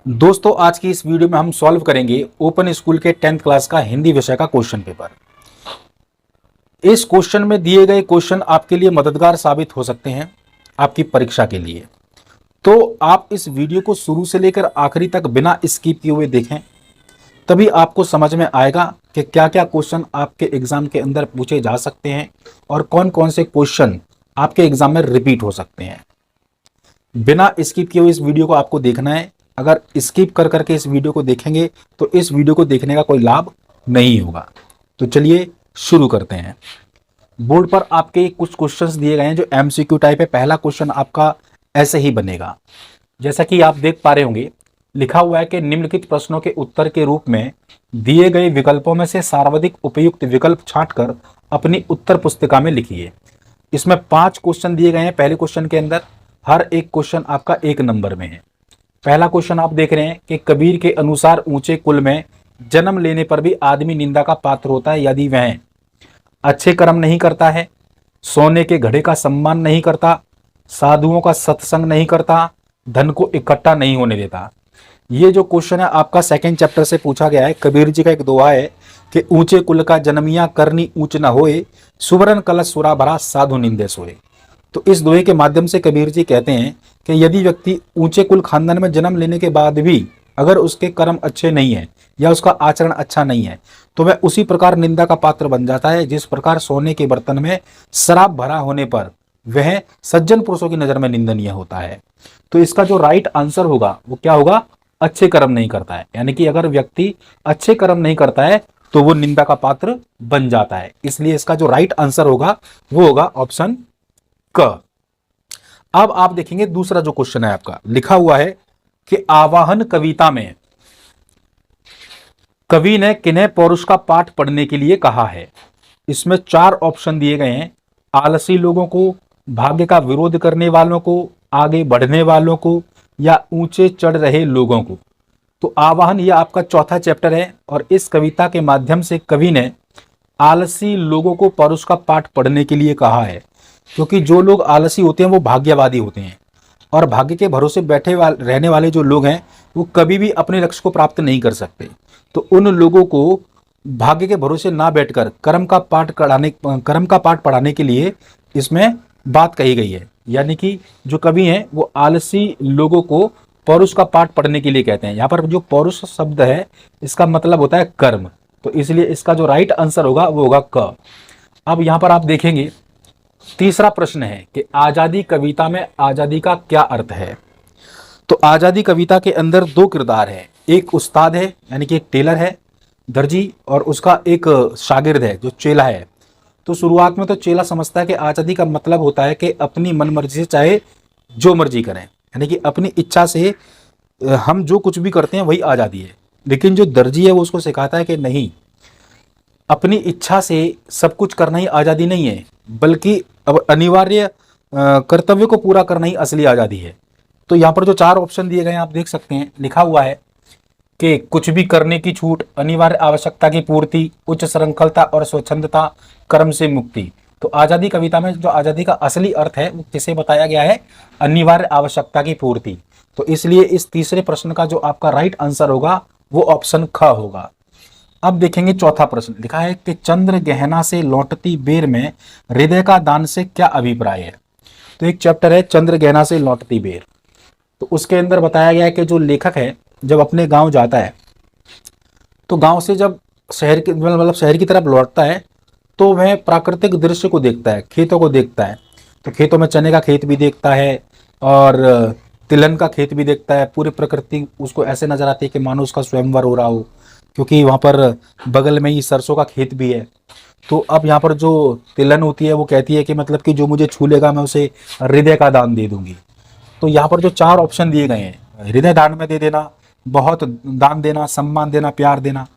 दोस्तों, आज की इस वीडियो में हम सॉल्व करेंगे ओपन स्कूल के 10th क्लास का हिंदी विषय का क्वेश्चन पेपर। इस क्वेश्चन में दिए गए क्वेश्चन आपके लिए मददगार साबित हो सकते हैं आपकी परीक्षा के लिए। तो आप इस वीडियो को शुरू से लेकर आखिरी तक बिना स्किप किए हुए देखें, तभी आपको समझ में आएगा कि क्या क्या क्वेश्चन आपके एग्जाम के अंदर पूछे जा सकते हैं और कौन कौन से क्वेश्चन आपके एग्जाम में रिपीट हो सकते हैं। बिना स्किप किए हुए इस वीडियो को आपको देखना है। अगर स्किप कर करके इस वीडियो को देखेंगे तो इस वीडियो को देखने का कोई लाभ नहीं होगा। तो चलिए शुरू करते हैं। बोर्ड पर आपके कुछ क्वेश्चंस दिए गए हैं जो एमसीक्यू टाइप है। पहला क्वेश्चन आपका ऐसे ही बनेगा, जैसा कि आप देख पा रहे होंगे, लिखा हुआ है कि निम्नलिखित प्रश्नों के उत्तर के रूप में दिए गए विकल्पों में से सर्वाधिक उपयुक्त विकल्प छांटकर अपनी उत्तर पुस्तिका में लिखिए। इसमें 5 क्वेश्चन दिए गए हैं। पहले क्वेश्चन के अंदर हर एक क्वेश्चन आपका 1 नंबर में है। पहला क्वेश्चन आप देख रहे हैं कि कबीर के अनुसार ऊंचे कुल में जन्म लेने पर भी आदमी निंदा का पात्र होता है यदि वह अच्छे कर्म नहीं करता है, सोने के घड़े का सम्मान नहीं करता, साधुओं का सत्संग नहीं करता, धन को इकट्ठा नहीं होने देता। ये जो क्वेश्चन है आपका सेकंड चैप्टर से पूछा गया है। कबीर जी का एक दोहा है कि ऊंचे कुल का जन्मिया करनी ऊंच न होए, सुवर्ण कलश सुरा भरा साधु निंदे सोए। तो इस दोहे के माध्यम से कबीर जी कहते हैं कि यदि व्यक्ति ऊंचे कुल खानदान में जन्म लेने के बाद भी अगर उसके कर्म अच्छे नहीं है या उसका आचरण अच्छा नहीं है तो वह उसी प्रकार निंदा का पात्र बन जाता है जिस प्रकार सोने के बर्तन में शराब भरा होने पर वह सज्जन पुरुषों की नजर में निंदनीय होता है। तो इसका जो राइट आंसर होगा वो क्या होगा? अच्छे कर्म नहीं करता है। यानी कि अगर व्यक्ति अच्छे कर्म नहीं करता है तो वो निंदा का पात्र बन जाता है। इसलिए इसका जो राइट आंसर होगा वो होगा ऑप्शन क। अब आप देखेंगे दूसरा जो क्वेश्चन है आपका, लिखा हुआ है कि आवाहन कविता में कवि ने किन्हें पौरुष का पाठ पढ़ने के लिए कहा है। इसमें 4 ऑप्शन दिए गए हैं। आलसी लोगों को, भाग्य का विरोध करने वालों को, आगे बढ़ने वालों को, या ऊंचे चढ़ रहे लोगों को। तो आवाहन यह आपका चौथा चैप्टर है और इस कविता के माध्यम से कवि ने आलसी लोगों को पौरुष का पाठ पढ़ने के लिए कहा है, क्योंकि जो लोग आलसी होते हैं वो भाग्यवादी होते हैं और भाग्य के भरोसे रहने वाले जो लोग हैं वो कभी भी अपने लक्ष्य को प्राप्त नहीं कर सकते। तो उन लोगों को भाग्य के भरोसे ना बैठकर कर्म का पाठ पढ़ाने के लिए इसमें बात कही गई है। यानी कि जो कवि हैं वो आलसी लोगों को पौरुष का पाठ पढ़ने के लिए कहते हैं। यहाँ पर जो पौरुष शब्द है इसका मतलब होता है कर्म। तो इसलिए इसका जो राइट आंसर होगा वो होगा क। अब यहाँ पर आप देखेंगे तीसरा प्रश्न है कि आजादी कविता में आजादी का क्या अर्थ है। तो आजादी कविता के अंदर 2 किरदार है। एक उस्ताद है यानी कि एक टेलर है, दर्जी, और उसका एक शागिर्द है जो चेला है। तो शुरुआत में तो चेला समझता है कि आजादी का मतलब होता है कि अपनी मन मर्जी से चाहे जो मर्जी करें, यानी कि अपनी इच्छा से हम जो कुछ भी करते हैं वही आजादी है। लेकिन जो दर्जी है वो उसको सिखाता है कि नहीं, अपनी इच्छा से सब कुछ करना ही आजादी नहीं है, बल्कि अब अनिवार्य कर्तव्य को पूरा करना ही असली आजादी है। तो यहाँ पर जो 4 ऑप्शन दिए गए हैं आप देख सकते हैं। लिखा हुआ है कि कुछ भी करने की छूट, अनिवार्य आवश्यकता की पूर्ति, उच्च श्रृंखलता और स्वच्छंदता, कर्म से मुक्ति। तो आजादी कविता में जो आजादी का असली अर्थ है वो किसे बताया गया है? अनिवार्य आवश्यकता की पूर्ति। तो इसलिए इस तीसरे प्रश्न का जो आपका राइट आंसर होगा वो ऑप्शन ख होगा। अब देखेंगे चौथा प्रश्न। लिखा है कि चंद्र गहना से लौटती बेर में हृदय का दान से क्या अभिप्राय है। तो एक चैप्टर है चंद्र गहना से लौटती बेर। तो उसके अंदर बताया गया है कि जो लेखक है जब अपने गांव जाता है तो गांव से जब शहर की तरफ लौटता है तो वह प्राकृतिक दृश्य को देखता है, खेतों को देखता है। तो खेतों में चने का खेत भी देखता है और तिलहन का खेत भी देखता है। पूरी प्रकृति उसको ऐसे नजर आती है कि मानो उसका स्वयंवर हो रहा हो, क्योंकि वहाँ पर बगल में ही सरसों का खेत भी है। तो अब यहाँ पर जो तिलहन होती है वो कहती है कि मतलब कि जो मुझे छू लेगा मैं उसे हृदय का दान दे दूंगी। तो यहाँ पर जो 4 ऑप्शन दिए गए हैं, हृदय दान में दे देना, बहुत दान देना, सम्मान देना, प्यार देना।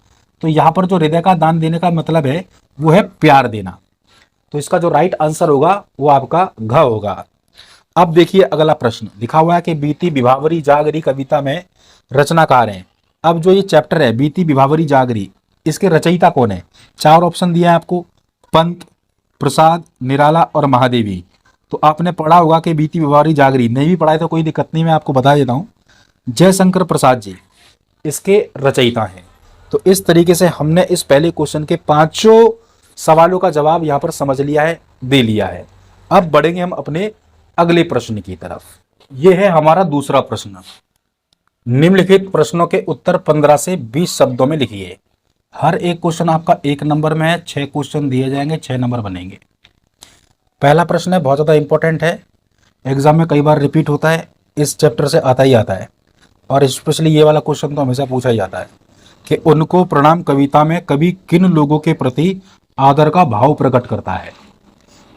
तो यहाँ पर जो हृदय का दान देने का मतलब है वो है प्यार देना। तो इसका जो राइट आंसर होगा वो आपका घ होगा। अब देखिए अगला प्रश्न। लिखा हुआ है कि बीती विभावरी जागरी कविता में रचनाकार हैं। अब जो ये चैप्टर है बीती विभावरी जागरी, इसके रचयिता कौन है? 4 ऑप्शन दिया है आपको, पंत, प्रसाद, निराला और महादेवी। तो आपने पढ़ा होगा कि बीती विभावरी जागरी। नहीं भी पढ़ा है तो कोई दिक्कत नहीं, मैं आपको बता देता हूँ जयशंकर प्रसाद जी इसके रचयिता हैं। तो इस तरीके से हमने इस पहले क्वेश्चन के पांचों सवालों का जवाब यहां पर समझ लिया है, दे लिया है। अब बढ़ेंगे हम अपने अगले प्रश्न की तरफ। यह है हमारा दूसरा प्रश्न। निम्नलिखित प्रश्नों के उत्तर 15 से 20 शब्दों में लिखिए। हर एक क्वेश्चन आपका 1 नंबर में है, 6 क्वेश्चन दिए जाएंगे, 6 नंबर बनेंगे। पहला प्रश्न है, बहुत ज्यादा इंपॉर्टेंट है, एग्जाम में कई बार रिपीट होता है, इस चैप्टर से आता ही आता है, और स्पेशली ये वाला क्वेश्चन तो हमेशा पूछा ही जाता है कि उनको प्रणाम कविता में कवि किन लोगों के प्रति आदर का भाव प्रकट करता है।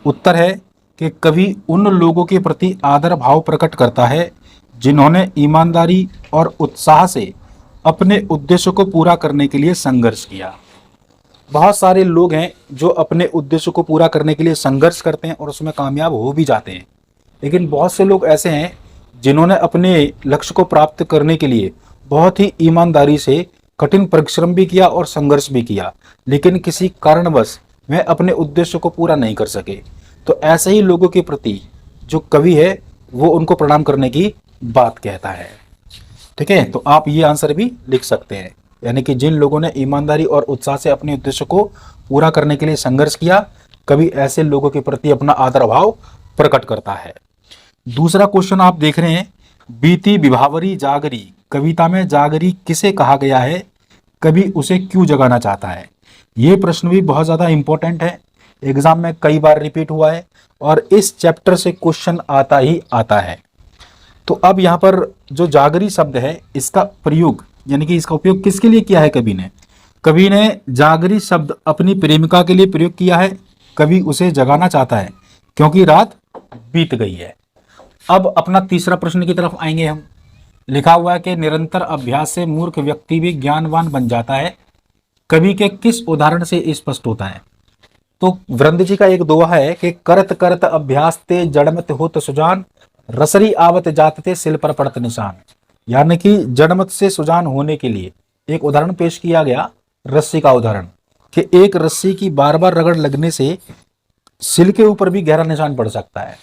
उत्तर है कि कवि उन लोगों के प्रति आदर भाव प्रकट करता है जिन्होंने ईमानदारी और उत्साह से अपने उद्देश्य को पूरा करने के लिए संघर्ष किया। बहुत सारे लोग हैं जो अपने उद्देश्य को पूरा करने के लिए संघर्ष करते हैं और उसमें कामयाब हो भी जाते हैं, लेकिन बहुत से लोग ऐसे हैं जिन्होंने अपने लक्ष्य को प्राप्त करने के लिए बहुत ही ईमानदारी से कठिन परिश्रम भी किया और संघर्ष भी किया, लेकिन किसी कारणवश वह अपने उद्देश्य को पूरा नहीं कर सके। तो ऐसे ही लोगों के प्रति जो कवि है वो उनको प्रणाम करने की बात कहता है। ठीक है, तो आप ये आंसर भी लिख सकते हैं, यानी कि जिन लोगों ने ईमानदारी और उत्साह से अपने उद्देश्य को पूरा करने के लिए संघर्ष किया, कवि ऐसे लोगों के प्रति अपना आदर भाव प्रकट करता है। दूसरा क्वेश्चन आप देख रहे हैं, बीती विभावरी जागरी कविता में जागरी किसे कहा गया है, कवि उसे क्यों जगाना चाहता है। ये प्रश्न भी बहुत ज्यादा इंपॉर्टेंट है, एग्जाम में कई बार रिपीट हुआ है और इस चैप्टर से क्वेश्चन आता ही आता है। तो अब यहाँ पर जो जागरी शब्द है इसका प्रयोग, यानी कि इसका उपयोग किसके लिए किया है कवि ने। कवि ने जागरी शब्द अपनी प्रेमिका के लिए प्रयोग किया है। कवि उसे जगाना चाहता है क्योंकि रात बीत गई है। अब अपना तीसरा प्रश्न की तरफ आएंगे हम। लिखा हुआ है कि निरंतर अभ्यास से मूर्ख व्यक्ति भी ज्ञानवान बन जाता है, कवि के किस उदाहरण से स्पष्ट होता है। तो वृंद जी का एक दोहा है कि करत करत अभ्यास ते जड़मत होत सुजान, रसरी आवत जात ते सिल पर पड़त निशान। यानी कि जड़मत से सुजान होने के लिए एक उदाहरण पेश किया गया, रस्सी का उदाहरण, कि एक रस्सी की बार बार रगड़ लगने से सिल के ऊपर भी गहरा निशान पड़ सकता है।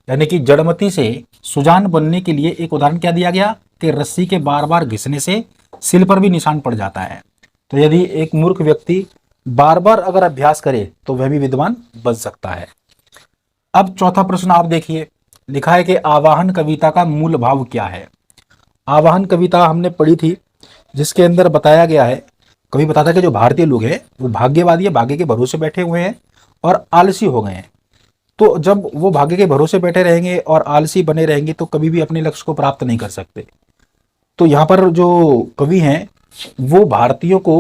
यानी कि जड़मती से सुजान बनने के लिए एक उदाहरण क्या दिया गया कि रस्सी के बार बार घिसने से सिल पर भी निशान पड़ जाता है। तो यदि एक मूर्ख व्यक्ति बार बार अगर अभ्यास करे तो वह भी विद्वान बन सकता है। अब चौथा प्रश्न आप देखिए, लिखा है कि आवाहन कविता का मूल भाव क्या है। आवाहन कविता हमने पढ़ी थी, जिसके अंदर बताया गया है, कवि बताता है कि जो भारतीय लोग हैं वो भाग्यवादी है, भाग्य के भरोसे बैठे हुए हैं और आलसी हो गए हैं। तो जब वो भाग्य के भरोसे बैठे रहेंगे और आलसी बने रहेंगे तो कभी भी अपने लक्ष्य को प्राप्त नहीं कर सकते। तो यहाँ पर जो कवि हैं वो भारतीयों को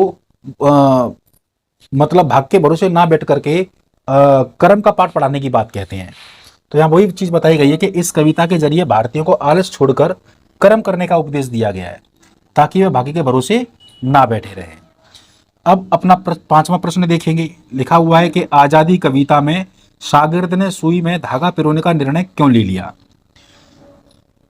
मतलब भाग्य के भरोसे ना बैठ करके कर्म का पाठ पढ़ाने की बात कहते हैं। तो यहाँ वही चीज बताई गई है कि इस कविता के जरिए भारतीयों को आलस छोड़कर कर्म करने का उपदेश दिया गया है ताकि वे भाग्य के भरोसे ना बैठे रहें। अब अपना पांचवा प्रश्न देखेंगे। लिखा हुआ है कि आजादी कविता में शागिर्द ने सुई में धागा पिरोने का निर्णय क्यों ले लिया।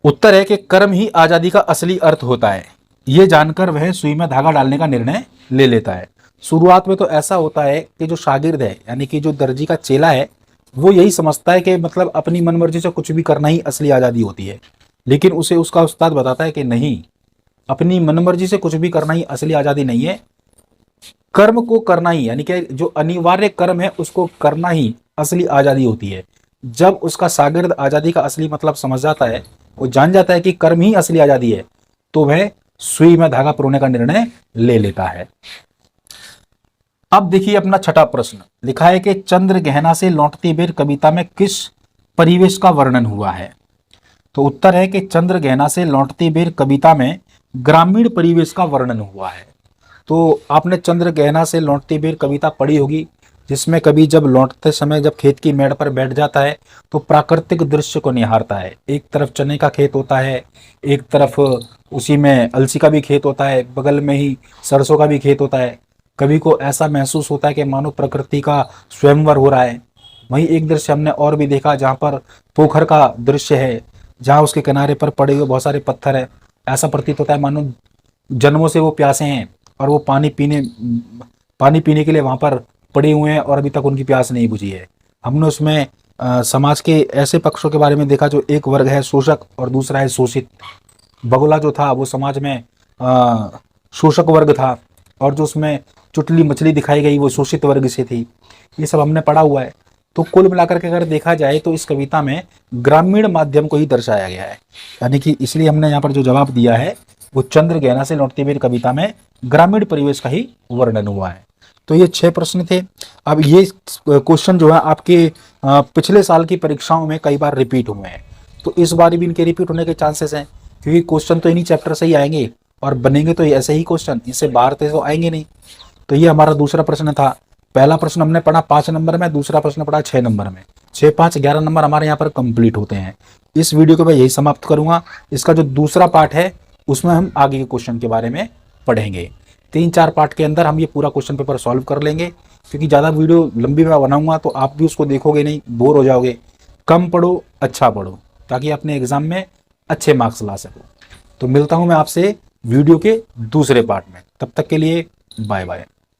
उत्तर है कि कर्म ही आजादी का असली अर्थ होता है, ये जानकर वह सुई में धागा डालने का निर्णय ले लेता है। शुरुआत में तो ऐसा होता है कि जो शागिर्द है, यानी कि जो दर्जी का चेला है, वो यही समझता है कि मतलब अपनी मनमर्जी से कुछ भी करना ही असली आजादी होती है, लेकिन उसे उसका उस्ताद बताता है कि नहीं, अपनी मनमर्जी से कुछ भी करना ही असली आजादी नहीं है, कर्म को करना ही, यानी कि जो अनिवार्य कर्म है उसको करना ही असली आजादी होती है। जब उसका शागिर्द आजादी का असली मतलब समझ जाता है, वो जान जाता है कि कर्म ही असली आजादी है, तो वह सुई में धागा पिरोने का निर्णय ले लेता है। अब देखिए अपना छठा प्रश्न। लिखा है कि चंद्र गहना से लौटती बेर कविता में किस परिवेश का वर्णन हुआ है। तो उत्तर है कि चंद्र गहना से लौटती बेर कविता में ग्रामीण परिवेश का वर्णन हुआ है। तो आपने चंद्र गहना से लौटती बेर कविता पढ़ी होगी, जिसमें कवि जब लौटते समय जब खेत की मेड़ पर बैठ जाता है तो प्राकृतिक दृश्य को निहारता है। एक तरफ चने का खेत होता है, एक तरफ उसी में अलसी का भी खेत होता है, बगल में ही सरसों का भी खेत होता है। कवि को ऐसा महसूस होता है कि मानो प्रकृति का स्वयंवर हो रहा है। वहीं एक दृश्य हमने और भी देखा जहाँ पर पोखर का दृश्य है, जहाँ उसके किनारे पर पड़े हुए बहुत सारे पत्थर है। ऐसा प्रतीत होता है मानो जन्मों से वो प्यासे हैं और वो पानी पीने के लिए वहां पर पड़े हुए हैं और अभी तक उनकी प्यास नहीं बुझी है। हमने उसमें समाज के ऐसे पक्षों के बारे में देखा जो एक वर्ग है शोषक और दूसरा है शोषित। बगुला जो था वो समाज में शोषक वर्ग था, और जो उसमें चुटली मछली दिखाई गई वो शोषित वर्ग से थी। ये सब हमने पढ़ा हुआ है। तो कुल मिलाकर के अगर देखा जाए तो इस कविता में ग्रामीण माध्यम को ही दर्शाया गया है, यानी कि इसलिए हमने यहाँ पर जो जवाब दिया है वो चंद्र गहना से लौटती हुई कविता में ग्रामीण परिवेश का ही वर्णन हुआ है। तो ये 6 प्रश्न थे। अब ये क्वेश्चन जो है आपके पिछले साल की परीक्षाओं में कई बार रिपीट हुए हैं, तो इस बार भी इनके रिपीट होने के चांसेस हैं, क्योंकि क्वेश्चन तो इन्हीं चैप्टर से ही आएंगे और बनेंगे तो ऐसे ही क्वेश्चन, इससे बाहर तो आएंगे नहीं। तो ये हमारा दूसरा प्रश्न था। पहला प्रश्न हमने पढ़ा 5 नंबर में, दूसरा प्रश्न पढ़ा 6 नंबर में। 6, 5, 11 नंबर हमारे यहाँ पर कंप्लीट होते हैं। इस वीडियो को मैं यही समाप्त करूंगा। इसका जो दूसरा पार्ट है उसमें हम आगे के क्वेश्चन के बारे में पढ़ेंगे। 3-4 पार्ट के अंदर हम ये पूरा क्वेश्चन पेपर सॉल्व कर लेंगे, क्योंकि ज़्यादा वीडियो लंबी मैं बनाऊंगा तो आप भी उसको देखोगे नहीं, बोर हो जाओगे। कम पढ़ो, अच्छा पढ़ो, ताकि अपने एग्जाम में अच्छे मार्क्स ला सको। तो मिलता हूं मैं आपसे वीडियो के दूसरे पार्ट में, तब तक के लिए बाय बाय।